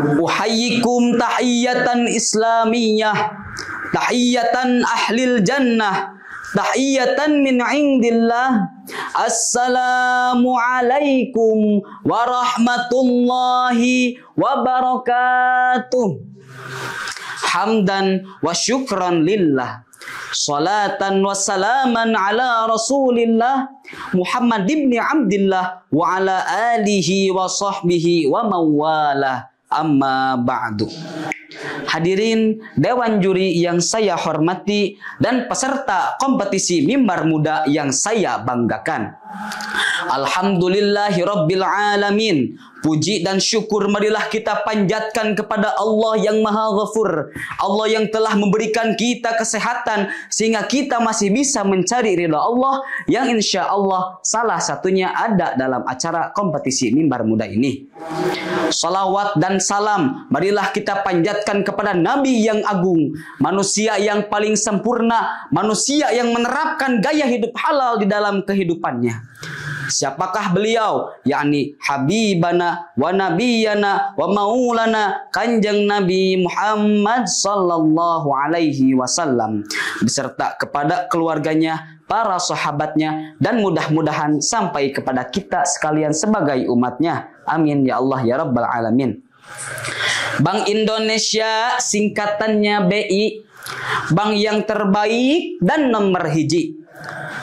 Uhayyikum tahiyatan islamiyah, tahiyatan ahlil jannah, tahiyatan min indillah. Assalamu alaikum warahmatullahi wabarakatuh. Hamdan wa syukran lillah. Salatan wa salaman ala Rasulillah Muhammad ibn Abdillah wa ala alihi wa sahbihi wa mawalah. Amma ba'du. Hadirin Dewan Juri yang saya hormati dan peserta kompetisi mimbar muda yang saya banggakan. Alhamdulillahi Rabbil Alamin. Puji dan syukur marilah kita panjatkan kepada Allah yang Maha Ghafur. Allah yang telah memberikan kita kesehatan sehingga kita masih bisa mencari ridha Allah, yang insya Allah salah satunya ada dalam acara kompetisi mimbar muda ini. Salawat dan salam marilah kita panjatkan kepada Nabi yang agung, manusia yang paling sempurna, manusia yang menerapkan gaya hidup halal di dalam kehidupannya. Siapakah beliau? Yakni Habibana wa Nabiyana wa Maulana Kanjeng Nabi Muhammad sallallahu alaihi wasallam beserta kepada keluarganya, para sahabatnya, dan mudah-mudahan sampai kepada kita sekalian sebagai umatnya. Amin ya Allah ya Rabbal Alamin. Bank Indonesia, singkatannya BI, bank yang terbaik dan nomor hiji.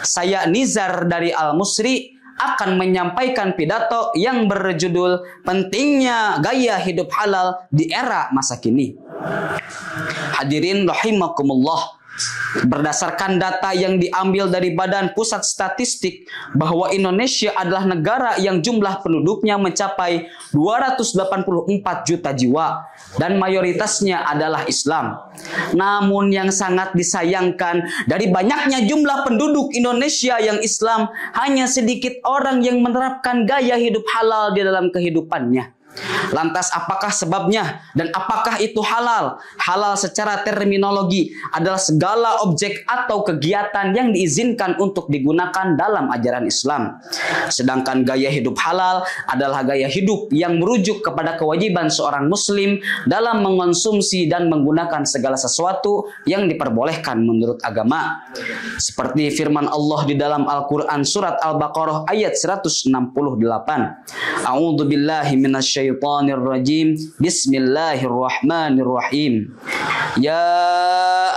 Saya Nizar dari Al-Musri akan menyampaikan pidato yang berjudul pentingnya gaya hidup halal di era masa kini. Hadirin rahimakumullah. Berdasarkan data yang diambil dari Badan Pusat Statistik bahwa Indonesia adalah negara yang jumlah penduduknya mencapai 284 juta jiwa dan mayoritasnya adalah Islam. Namun yang sangat disayangkan, dari banyaknya jumlah penduduk Indonesia yang Islam, hanya sedikit orang yang menerapkan gaya hidup halal di dalam kehidupannya. Lantas apakah sebabnya dan apakah itu halal? Halal secara terminologi adalah segala objek atau kegiatan yang diizinkan untuk digunakan dalam ajaran Islam. Sedangkan gaya hidup halal adalah gaya hidup yang merujuk kepada kewajiban seorang muslim dalam mengonsumsi dan menggunakan segala sesuatu yang diperbolehkan menurut agama. Seperti firman Allah di dalam Al-Quran surat Al-Baqarah ayat 168. A'udzu billahi minasyaitonir rajim. Bismillahirrahmanirrahim. Ya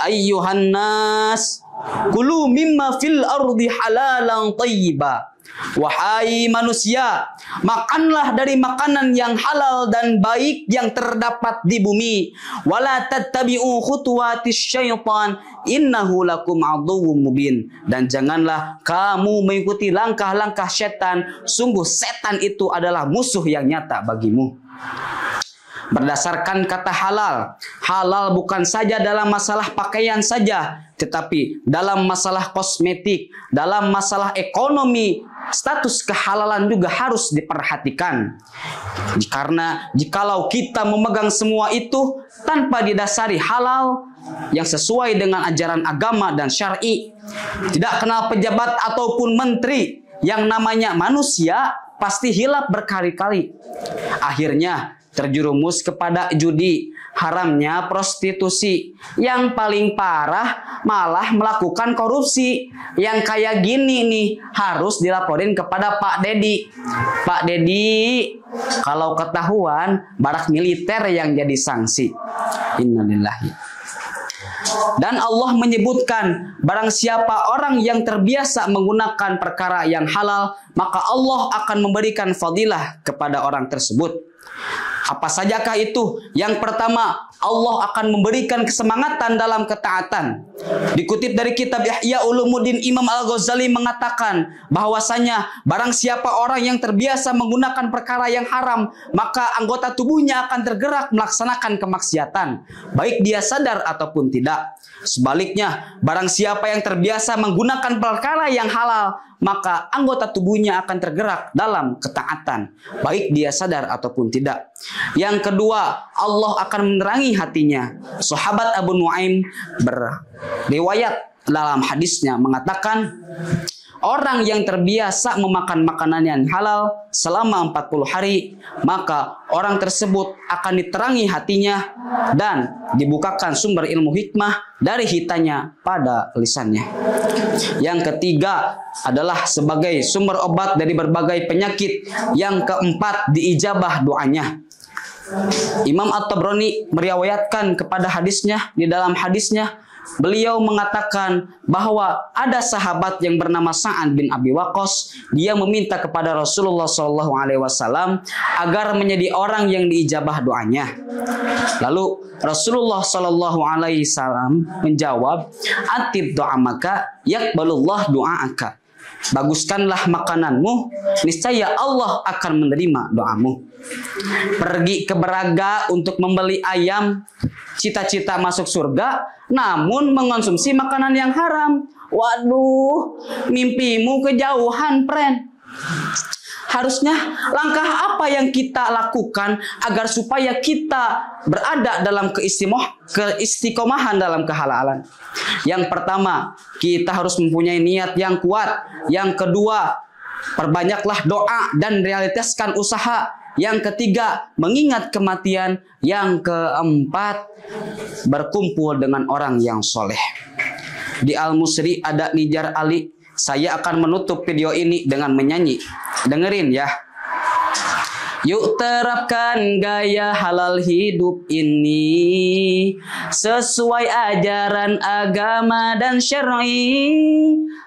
ayyuhan nas kulu mimma fil ardi halalan thayyiba. Wahai manusia, makanlah dari makanan yang halal dan baik yang terdapat di bumi. Wala tattabi'u khutuwatis syaitan innahu lakum aduwwum mubin. Dan janganlah kamu mengikuti langkah-langkah setan, sungguh setan itu adalah musuh yang nyata bagimu. Berdasarkan kata halal, halal bukan saja dalam masalah pakaian saja, tetapi dalam masalah kosmetik, dalam masalah ekonomi, status kehalalan juga harus diperhatikan. Karena jikalau kita memegang semua itu tanpa didasari halal yang sesuai dengan ajaran agama dan syar'i, tidak kenal pejabat ataupun menteri, yang namanya manusia pasti hilaf berkali-kali. Akhirnya terjerumus kepada judi, haramnya prostitusi, yang paling parah malah melakukan korupsi. Yang kayak gini nih harus dilaporin kepada Pak Dedi. Pak Dedi, kalau ketahuan barak militer yang jadi sanksi. Innalillahi. Dan Allah menyebutkan, barang siapa orang yang terbiasa menggunakan perkara yang halal, maka Allah akan memberikan fadilah kepada orang tersebut. Apa sajakah itu? Yang pertama, Allah akan memberikan kesemangatan dalam ketaatan. Dikutip dari kitab Ihya Ulumuddin, Imam Al-Ghazali mengatakan bahwasanya barang siapa orang yang terbiasa menggunakan perkara yang haram, maka anggota tubuhnya akan tergerak melaksanakan kemaksiatan, baik dia sadar ataupun tidak. Sebaliknya, barang siapa yang terbiasa menggunakan perkara yang halal, maka anggota tubuhnya akan tergerak dalam ketaatan, baik dia sadar ataupun tidak. Yang kedua, Allah akan menerangi hatinya. Sahabat Abu Nuaim berriwayat dalam hadisnya mengatakan, orang yang terbiasa memakan makanan yang halal selama 40 hari, maka orang tersebut akan diterangi hatinya dan dibukakan sumber ilmu hikmah dari hitanya pada lisannya. Yang ketiga adalah sebagai sumber obat dari berbagai penyakit. Yang keempat, diijabah doanya. Imam At-Tabrani meriwayatkan kepada hadisnya, di dalam hadisnya beliau mengatakan bahwa ada sahabat yang bernama Sa'ad bin Abi Waqqas. Dia meminta kepada Rasulullah SAW agar menjadi orang yang diijabah doanya. Lalu Rasulullah SAW menjawab, "Atib do'amaka yakbalullah do'aaka." Baguskanlah makananmu, niscaya Allah akan menerima doamu. Pergi ke Braga untuk membeli ayam, cita-cita masuk surga, namun mengonsumsi makanan yang haram. Waduh, mimpimu kejauhan, friend. Harusnya langkah apa yang kita lakukan agar supaya kita berada dalam keistiqomahan dalam kehalalan? Yang pertama, kita harus mempunyai niat yang kuat. Yang kedua, perbanyaklah doa dan realitaskan usaha. Yang ketiga, mengingat kematian. Yang keempat, berkumpul dengan orang yang soleh. Di Al-Musri ada Nijar Ali. Saya akan menutup video ini dengan menyanyi. Dengerin ya. Yuk terapkan gaya halal hidup ini sesuai ajaran agama dan syar'i.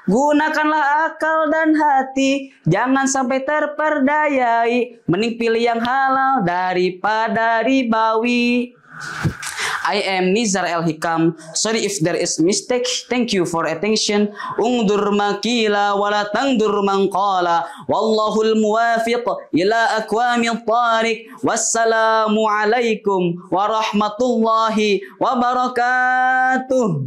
Gunakanlah akal dan hati, jangan sampai terperdayai. Mending pilih yang halal daripada ribawi. I am Nizar El Hikam. Sorry if there is mistake. Thank you for attention. Ungdur makila wala tangdur mangqala. Wallahul muwafiq ila aqwamit tariq. Wassalamu alaikum warahmatullahi wabarakatuh.